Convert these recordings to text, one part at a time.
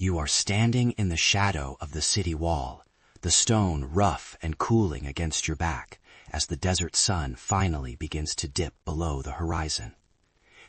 You are standing in the shadow of the city wall, the stone rough and cooling against your back as the desert sun finally begins to dip below the horizon.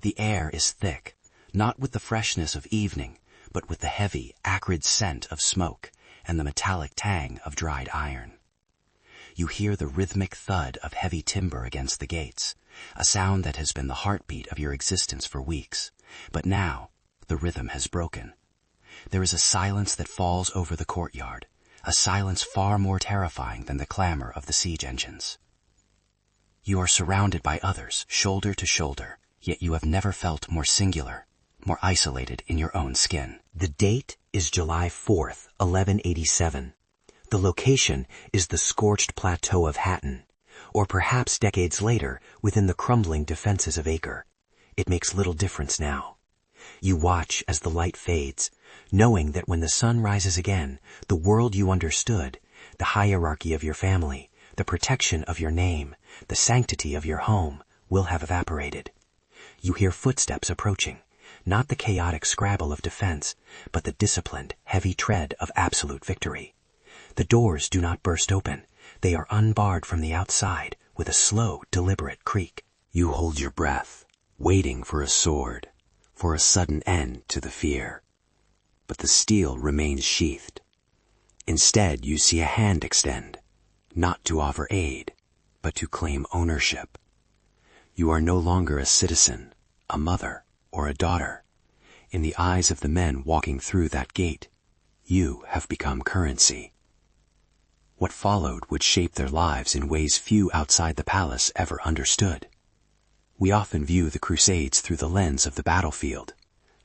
The air is thick, not with the freshness of evening, but with the heavy, acrid scent of smoke and the metallic tang of dried iron. You hear the rhythmic thud of heavy timber against the gates, a sound that has been the heartbeat of your existence for weeks, but now the rhythm has broken. There is a silence that falls over the courtyard, a silence far more terrifying than the clamor of the siege engines. You are surrounded by others, shoulder to shoulder, yet you have never felt more singular, more isolated in your own skin. The date is July 4th, 1187. The location is the scorched plateau of Hattin, or perhaps decades later within the crumbling defenses of Acre. It makes little difference now. You watch as the light fades, knowing that when the sun rises again, the world you understood, the hierarchy of your family, the protection of your name, the sanctity of your home, will have evaporated. You hear footsteps approaching, not the chaotic scrabble of defense, but the disciplined, heavy tread of absolute victory. The doors do not burst open. They are unbarred from the outside with a slow, deliberate creak. You hold your breath, waiting for a sword, for a sudden end to the fear. But the steel remains sheathed. Instead, you see a hand extend, not to offer aid, but to claim ownership. You are no longer a citizen, a mother, or a daughter. In the eyes of the men walking through that gate, you have become currency. What followed would shape their lives in ways few outside the palace ever understood. We often view the Crusades through the lens of the battlefield,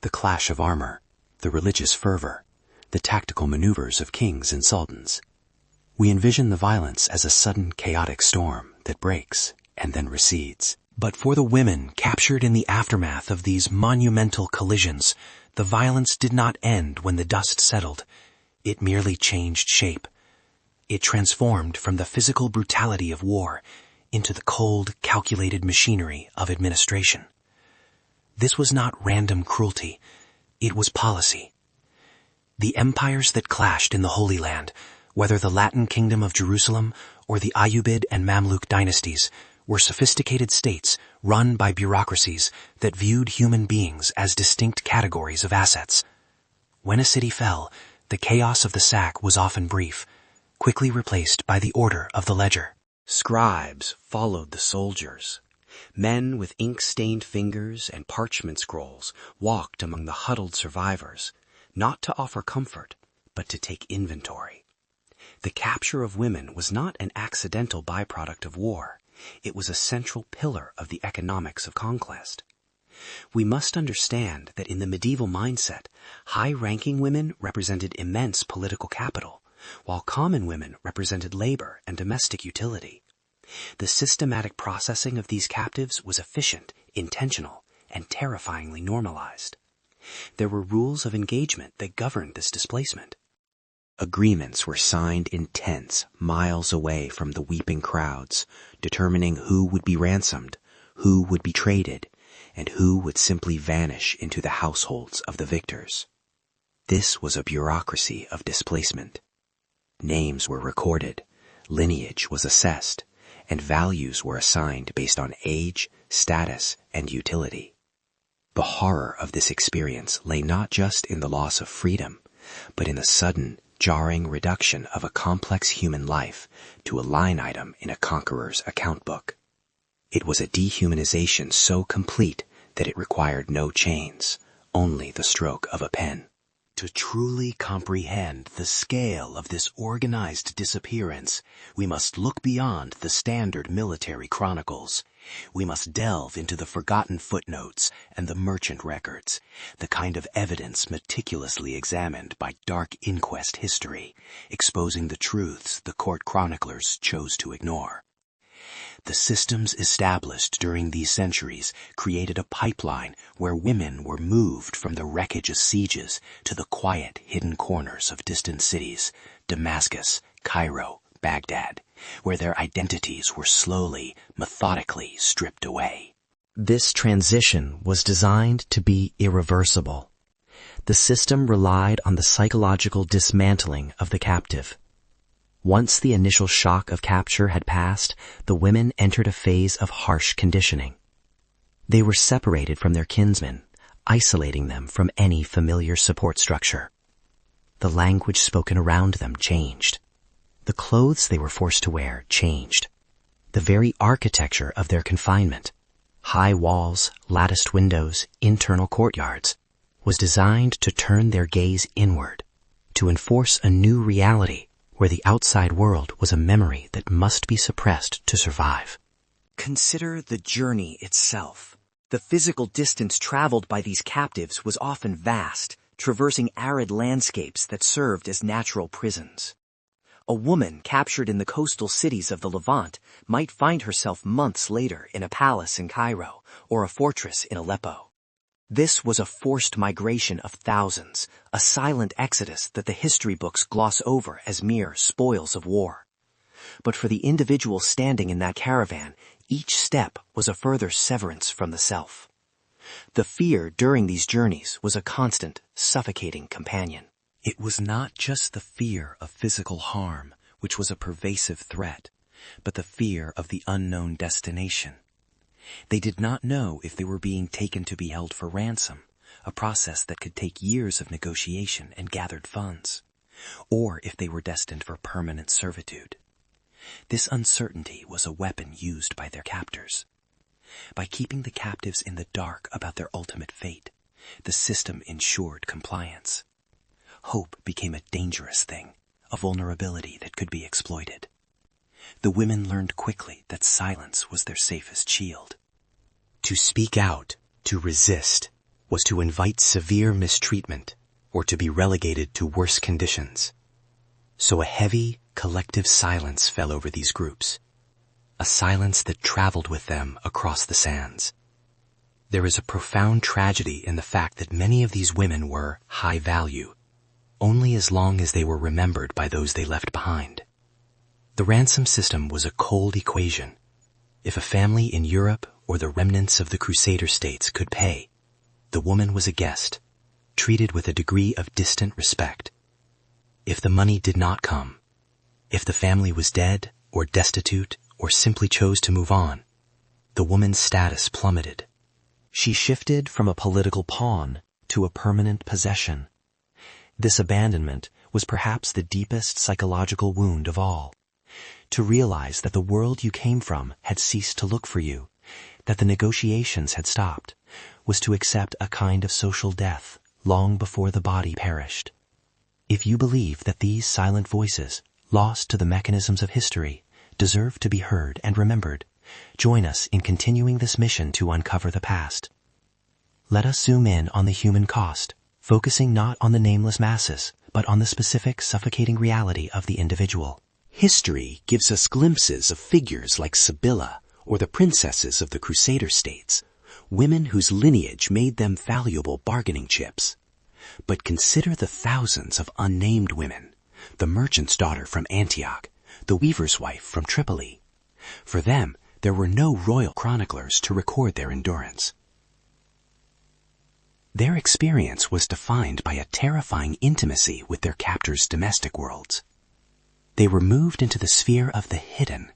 the clash of armor, the religious fervor, the tactical maneuvers of kings and sultans. We envision the violence as a sudden chaotic storm that breaks and then recedes. But for the women captured in the aftermath of these monumental collisions, the violence did not end when the dust settled. It merely changed shape. It transformed from the physical brutality of war into the cold, calculated machinery of administration. This was not random cruelty. It was policy. The empires that clashed in the Holy Land, whether the Latin kingdom of Jerusalem or the Ayyubid and Mamluk dynasties, were sophisticated states run by bureaucracies that viewed human beings as distinct categories of assets. When a city fell, the chaos of the sack was often brief, quickly replaced by the order of the ledger. Scribes followed the soldiers. Men with ink-stained fingers and parchment scrolls walked among the huddled survivors, not to offer comfort, but to take inventory. The capture of women was not an accidental byproduct of war. It was a central pillar of the economics of conquest. We must understand that in the medieval mindset, high-ranking women represented immense political capital, while common women represented labor and domestic utility. The systematic processing of these captives was efficient, intentional, and terrifyingly normalized. There were rules of engagement that governed this displacement. Agreements were signed in tents miles away from the weeping crowds, determining who would be ransomed, who would be traded, and who would simply vanish into the households of the victors. This was a bureaucracy of displacement. Names were recorded, lineage was assessed, and values were assigned based on age, status, and utility. The horror of this experience lay not just in the loss of freedom, but in the sudden, jarring reduction of a complex human life to a line item in a conqueror's account book. It was a dehumanization so complete that it required no chains, only the stroke of a pen. To truly comprehend the scale of this organized disappearance, we must look beyond the standard military chronicles. We must delve into the forgotten footnotes and the merchant records, the kind of evidence meticulously examined by dark inquest history, exposing the truths the court chroniclers chose to ignore. The systems established during these centuries created a pipeline where women were moved from the wreckage of sieges to the quiet, hidden corners of distant cities, Damascus, Cairo, Baghdad, where their identities were slowly, methodically stripped away. This transition was designed to be irreversible. The system relied on the psychological dismantling of the captive. Once the initial shock of capture had passed, the women entered a phase of harsh conditioning. They were separated from their kinsmen, isolating them from any familiar support structure. The language spoken around them changed. The clothes they were forced to wear changed. The very architecture of their confinement, high walls, latticed windows, internal courtyards, was designed to turn their gaze inward, to enforce a new reality where the outside world was a memory that must be suppressed to survive. Consider the journey itself. The physical distance traveled by these captives was often vast, traversing arid landscapes that served as natural prisons. A woman captured in the coastal cities of the Levant might find herself months later in a palace in Cairo or a fortress in Aleppo. This was a forced migration of thousands, a silent exodus that the history books gloss over as mere spoils of war. But for the individual standing in that caravan, each step was a further severance from the self. The fear during these journeys was a constant, suffocating companion. It was not just the fear of physical harm, which was a pervasive threat, but the fear of the unknown destination. They did not know if they were being taken to be held for ransom, a process that could take years of negotiation and gathered funds, or if they were destined for permanent servitude. This uncertainty was a weapon used by their captors. By keeping the captives in the dark about their ultimate fate, the system ensured compliance. Hope became a dangerous thing, a vulnerability that could be exploited. The women learned quickly that silence was their safest shield. To speak out, to resist, was to invite severe mistreatment or to be relegated to worse conditions. So a heavy, collective silence fell over these groups, a silence that traveled with them across the sands. There is a profound tragedy in the fact that many of these women were high value, only as long as they were remembered by those they left behind. The ransom system was a cold equation. If a family in Europe or the remnants of the Crusader states could pay, the woman was a guest, treated with a degree of distant respect. If the money did not come, if the family was dead or destitute or simply chose to move on, the woman's status plummeted. She shifted from a political pawn to a permanent possession. This abandonment was perhaps the deepest psychological wound of all. To realize that the world you came from had ceased to look for you, that the negotiations had stopped, was to accept a kind of social death long before the body perished. If you believe that these silent voices, lost to the mechanisms of history, deserve to be heard and remembered, join us in continuing this mission to uncover the past. Let us zoom in on the human cost, focusing not on the nameless masses, but on the specific suffocating reality of the individual. History gives us glimpses of figures like Sibylla or the princesses of the Crusader states, women whose lineage made them valuable bargaining chips. But consider the thousands of unnamed women, the merchant's daughter from Antioch, the weaver's wife from Tripoli. For them, there were no royal chroniclers to record their endurance. Their experience was defined by a terrifying intimacy with their captors' domestic worlds. They were moved into the sphere of the hidden.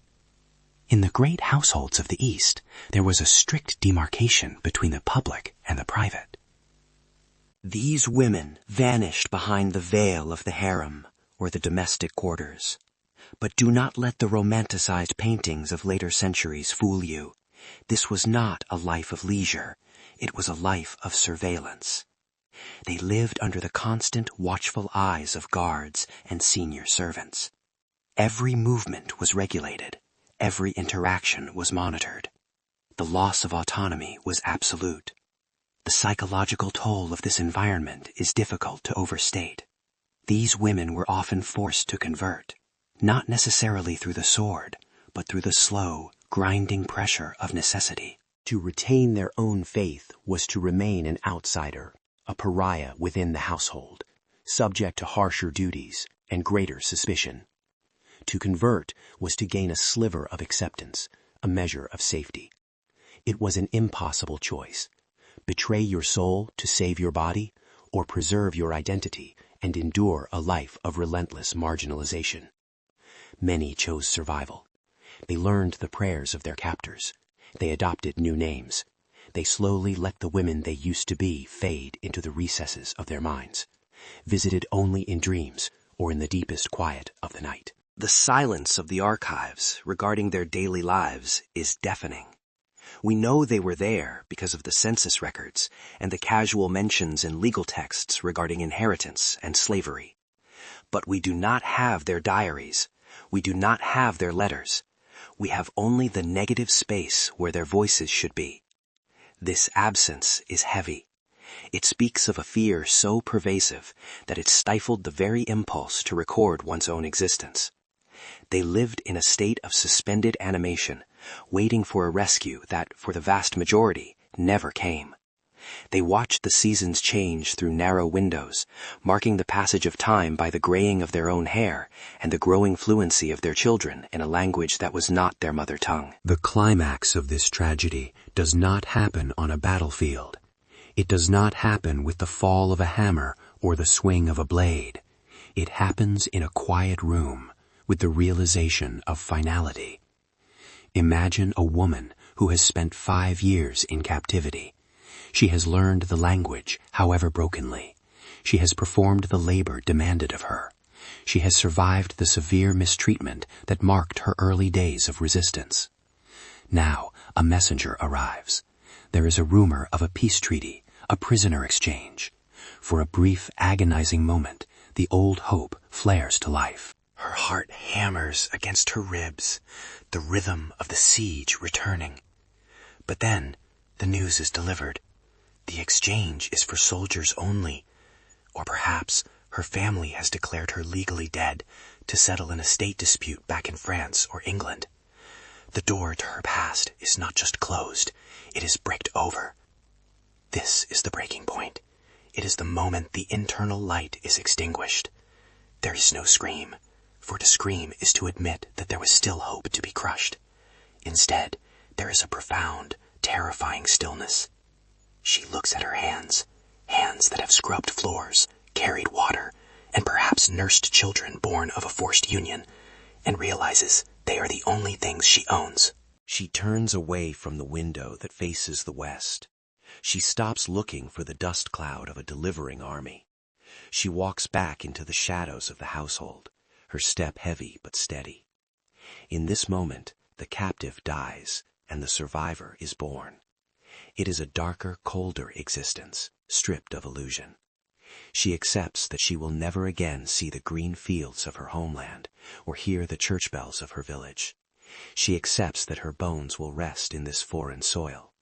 In the great households of the East, there was a strict demarcation between the public and the private. These women vanished behind the veil of the harem or the domestic quarters. But do not let the romanticized paintings of later centuries fool you. This was not a life of leisure. It was a life of surveillance. They lived under the constant watchful eyes of guards and senior servants. Every movement was regulated. Every interaction was monitored. The loss of autonomy was absolute. The psychological toll of this environment is difficult to overstate. These women were often forced to convert, not necessarily through the sword, but through the slow, grinding pressure of necessity. To retain their own faith was to remain an outsider, a pariah within the household, subject to harsher duties and greater suspicion. To convert was to gain a sliver of acceptance, a measure of safety. It was an impossible choice. Betray your soul to save your body, or preserve your identity and endure a life of relentless marginalization. Many chose survival. They learned the prayers of their captors. They adopted new names. They slowly let the women they used to be fade into the recesses of their minds, visited only in dreams or in the deepest quiet of the night. The silence of the archives regarding their daily lives is deafening. We know they were there because of the census records and the casual mentions in legal texts regarding inheritance and slavery. But we do not have their diaries. We do not have their letters. We have only the negative space where their voices should be. This absence is heavy. It speaks of a fear so pervasive that it stifled the very impulse to record one's own existence. They lived in a state of suspended animation, waiting for a rescue that, for the vast majority, never came. They watched the seasons change through narrow windows, marking the passage of time by the graying of their own hair and the growing fluency of their children in a language that was not their mother tongue. The climax of this tragedy does not happen on a battlefield. It does not happen with the fall of a hammer or the swing of a blade. It happens in a quiet room with the realization of finality. Imagine a woman who has spent 5 years in captivity. She has learned the language, however brokenly. She has performed the labor demanded of her. She has survived the severe mistreatment that marked her early days of resistance. Now, a messenger arrives. There is a rumor of a peace treaty, a prisoner exchange. For a brief, agonizing moment, the old hope flares to life. Her heart hammers against her ribs, the rhythm of the siege returning. But then, the news is delivered. The exchange is for soldiers only. Or perhaps her family has declared her legally dead to settle an estate dispute back in France or England. The door to her past is not just closed, it is bricked over. This is the breaking point. It is the moment the internal light is extinguished. There is no scream, for to scream is to admit that there was still hope to be crushed. Instead, there is a profound, terrifying stillness. She looks at her hands, hands that have scrubbed floors, carried water, and perhaps nursed children born of a forced union, and realizes they are the only things she owns. She turns away from the window that faces the west. She stops looking for the dust cloud of a delivering army. She walks back into the shadows of the household, her step heavy but steady. In this moment, the captive dies, and the survivor is born. It is a darker, colder existence, stripped of illusion. She accepts that she will never again see the green fields of her homeland or hear the church bells of her village. She accepts that her bones will rest in this foreign soil.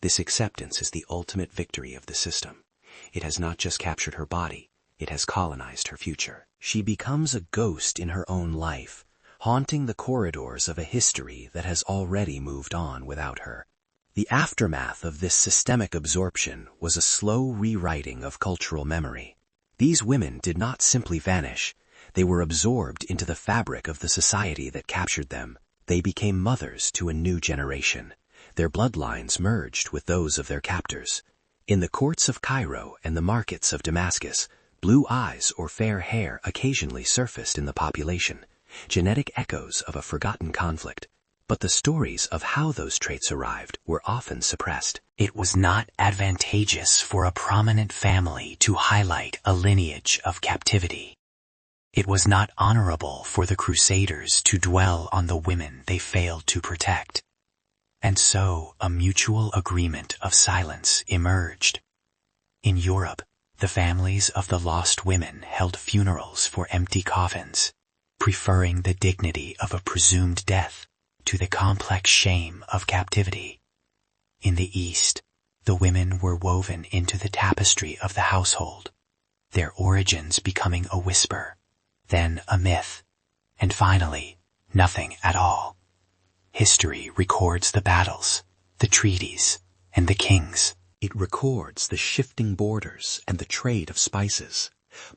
This acceptance is the ultimate victory of the system. It has not just captured her body, it has colonized her future. She becomes a ghost in her own life, haunting the corridors of a history that has already moved on without her. The aftermath of this systemic absorption was a slow rewriting of cultural memory. These women did not simply vanish. They were absorbed into the fabric of the society that captured them. They became mothers to a new generation. Their bloodlines merged with those of their captors. In the courts of Cairo and the markets of Damascus, blue eyes or fair hair occasionally surfaced in the population, genetic echoes of a forgotten conflict. But the stories of how those traits arrived were often suppressed. It was not advantageous for a prominent family to highlight a lineage of captivity. It was not honorable for the Crusaders to dwell on the women they failed to protect. And so a mutual agreement of silence emerged. In Europe, the families of the lost women held funerals for empty coffins, preferring the dignity of a presumed death to the complex shame of captivity. In the East, the women were woven into the tapestry of the household, their origins becoming a whisper, then a myth, and finally, nothing at all. History records the battles, the treaties, and the kings. It records the shifting borders and the trade of spices,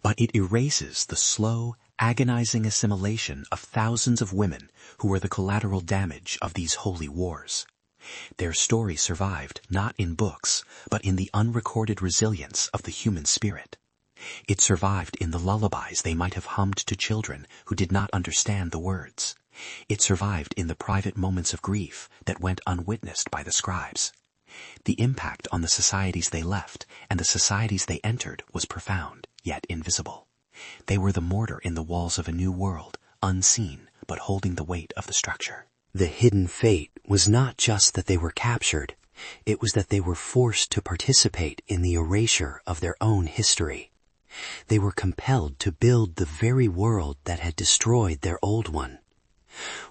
but it erases the slow, agonizing assimilation of thousands of women who were the collateral damage of these holy wars. Their story survived not in books, but in the unrecorded resilience of the human spirit. It survived in the lullabies they might have hummed to children who did not understand the words. It survived in the private moments of grief that went unwitnessed by the scribes. The impact on the societies they left and the societies they entered was profound, yet invisible. They were the mortar in the walls of a new world, unseen, but holding the weight of the structure. The hidden fate was not just that they were captured, it was that they were forced to participate in the erasure of their own history. They were compelled to build the very world that had destroyed their old one.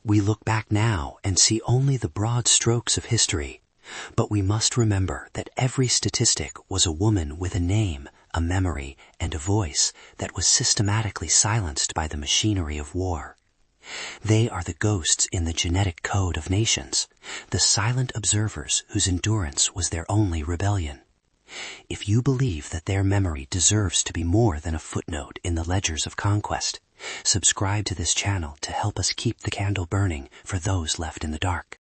We look back now and see only the broad strokes of history, but we must remember that every statistic was a woman with a name, a memory, and a voice that was systematically silenced by the machinery of war. They are the ghosts in the genetic code of nations, the silent observers whose endurance was their only rebellion. If you believe that their memory deserves to be more than a footnote in the ledgers of conquest, subscribe to this channel to help us keep the candle burning for those left in the dark.